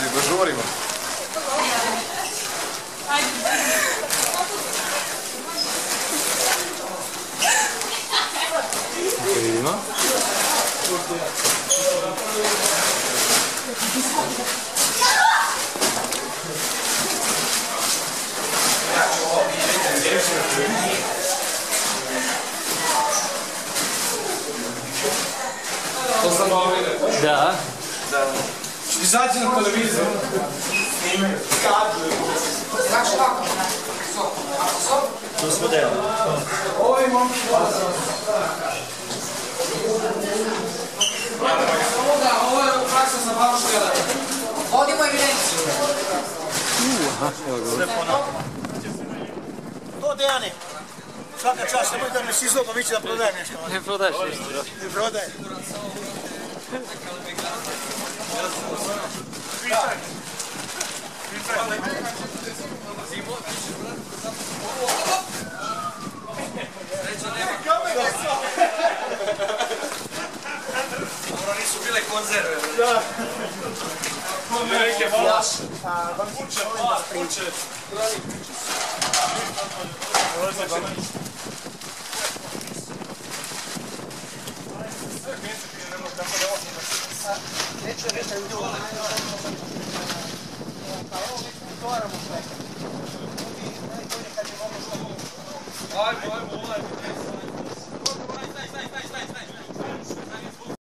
Nego žurimo. Vidimo. To sam ovdje. Da. Izađi na televiziju. Snimaju. Znaš kako? To smo delali. Ovo je momci. Ovo je praksa sa babuškada. Vodimo evidenciju. Sve ponavljamo. To Dejane. Svaka čast, nemoj da me si izloga viće da prodajem nešto. Ne prodaješ ništa. Ne prodajem. Ono nisu bile konzerve. Da. Velike flaše. Kuće. Neću reći da je bilo. Pa evo mi otvaramo sve. Najbolje kad je mogo što. Ajmo,